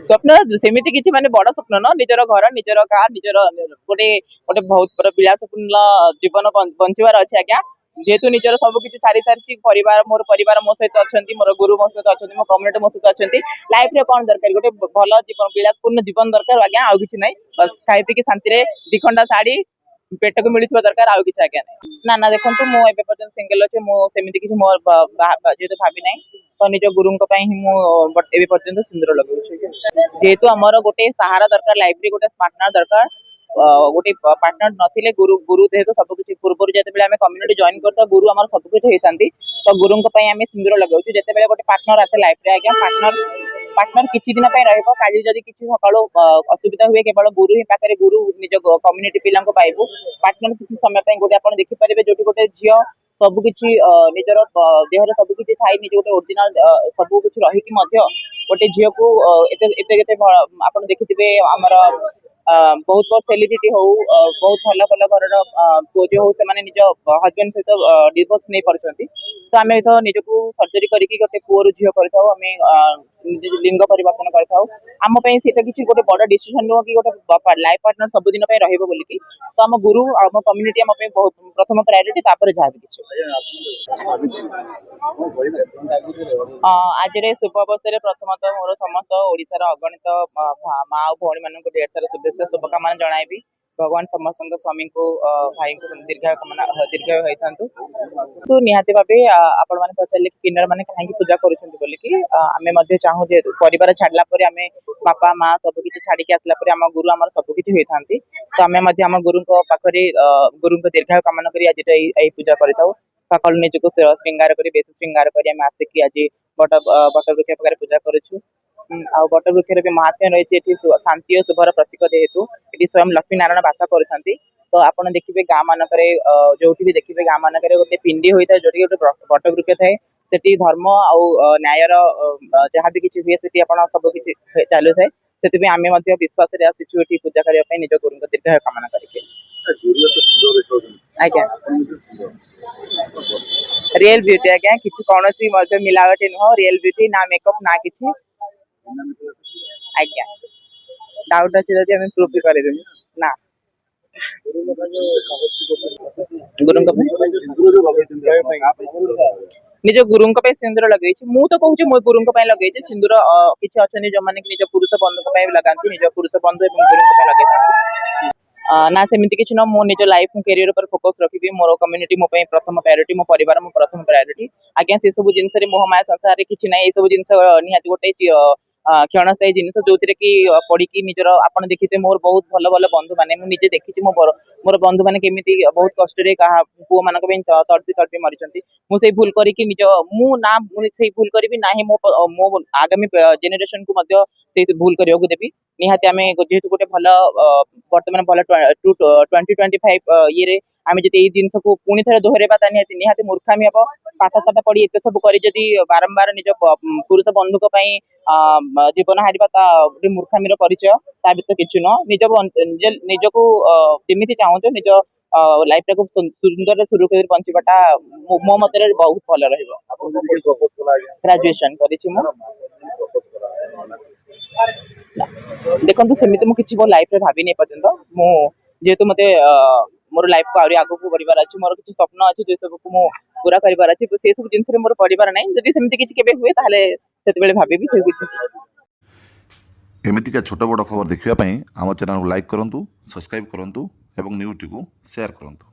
स्वप्न सेमती किसी माने बड़ स्वप्न न निजर घर निजर कार निजर गोटे गोटे बहुत बड़ विलासपूर्ण जीवन बंचवार अच्छे आज्ञा जेहेतु निजर सब किसी सारी सारी परिवार मो सहित अच्छा मोर गुरु मो सहित अच्छा मो कम्युनिटी मो सहित अच्छा लाइफ रे कौन दरकार गोटे भल जीवन विलासपूर्ण जीवन दरकार आज्ञा आउ किसी ना बस खाई पी शांति दिखंडा शाढ़ी पेट को मिलुवा दरकार आउ किसी आज्ञा ना ना देखो मो ए पर्यटन सिंगल अच्छे मो सेमती किसी मो जेहेतु भाभी ना तो निज गुरु मुझे पर्यटन सुंदर लगे जेहेतु आमर गोटे सहारा दरकार लाइफ रे गोटे पार्टनर दरकार गोटे पार्टनर नथिले गुरु गुरु जेहेतु सब किसी पूर्व जिते आम कम्युनिटी जॉइन करता गुरु आम सब किसी होता तो गुरु आम सुंदर लगे जिते गोटे पार्टनर आसे लाइफ रे आज्ञा पार्टनर किसी दिन कल जदि किसी सका असुविधा हुए केवल गुरु ही पाखे गुरु निज कम्युनिटी पिला पाइबू पार्टनर किसी समय गोटे आप देखिपारे जो गोटे झी सबकि निजर देहर सबकि थाई निज गोटे ओरिजिनल सबकि रही गोटे झील को आप देखिथे आमर बहुत बहुत सेलिब्रिटी हो बहुत भल भल घर पुओ जो हो से निज हजबैंड सहित डिवोर्स नहीं पार्टी तो आम निजक सर्जरी करके गोटे पुओ झील कर लिंग परिवर्तन करता किसी गोटे बड़ डिसीजन नुह कि गोटे लाइफ पार्टनर सबुदिन रही तो आम गुरु आम कम्युनिटी आम बहुत प्रथम प्रायोरिटी जहाँ भी किसी आज शुभ अवसर प्रथमतः मोर समस्त ओडिशार अगणित माँ और भौणी मान ढेर सारा शुभेच्छा शुभकामना जनइबी भगवान समस्त स्वामी को भाई को दीर्घ होता तो निहाती भाव आपण मैंने पचारे किन्नर मैंने कहीं पूजा करें चाहूँ जेहतु परिवार छाड़ला आम बापा माँ सबकि छाड़ी आसला आम गुरु आम सबकि होता तो आम गुरु पाखे गुरु दीर्घायु कामना कर आज पूजा करें सकाल निजक श्रृंगार कर बेस श्रृंगार कर आसिक आज बट वृक्ष पाखे पूजा करुँ आ बट वृक्ष भी महात्म्य रही शांति और शुभर प्रतीक जेहेतु ये स्वयं लक्ष्मी नारायण बास करते तो आपड़ देखिए गाँ मानक जो भी देखिए गाँ मानक गोटे पिंडी होता है जो गोटे बट वृक्ष थाए से धर्म आउ न्यायर जहाँ भी किसी हुए से सब किसी चलू थाए से आम विश्वास आसीचु ये पूजा करने निज गुरु दीर्घ कामना करके आज्ञा रियल ब्यूटी आज्ञा किसी कौन मिलावटी नुह रियल ब्यूटी ना मेकअप ना किसी आज्ञा डाउट अच्छे जब आम प्रूफ भी कर ना निज गुरु सिंदूर लगे मु तो कहूँ मो गुरु लगे सिंदूर किसी अच्छा जो मैंने निज पुरुष बंधु लगाती निज पुरुष बंधु गुरु लगे ना सेमती किसी ना मो निज लाइफ कैरियर पर फोकस रखी मोर कम्युनिटी मो प्रथम प्रायोरिटी मो परिवार मो प्रथम प्रायोरिटी आज्ञा से सब जिन मोहमाया संसार किसी ना ये सब जिन निहाती गोटे क्षणस्थायी जिन जो कि पढ़ी निजर आप देखिए मोर बहुत भल भल बंधु मैंने मुझे देखी मोर बंधु मैंने केमी बहुत कष्ट पुओ मान तड़पी तड़पी मरी मुझे भूल करके निज मुझे भूल करी ना मो आगामी जेनेरेशन को भूल करने को देवी निहाती आम जेहेतु गोटे भल बर्तमान भल 2025 ये आम जो जिन को पुणी थे दोहरेबा निहाती मूर्खामी हम पाठशाठ पढ़ी एत सब कर बारंबार निज पुरुष बंधुक जीवन हारिबा गोटे मूर्खामीर परिचय ता भर किसी नुह निज को जमी चाहूँ निज लाइफ खूब सुंदर सुरक्षित बंचाटा मो मत बहुत भल ग्राजुएशन कर देखो सेमती मुझे मो लाइफ रे भाभी नहीं पर्यटन जेहेतु मत मोर लाइफ को आगे बढ़ार अच्छे मोर किसी स्वप्न अच्छे जो सब को पूरा करार अच्छे से सब जिन मोर पढ़ार ना जब सेमती किसी के हुए से भाभी से एमतीका छोट बड़ खबर देखापी आम चैनल को लाइक करूँ सब्सक्राइब करूँ और न्यूज़ टी शेयर करूँ।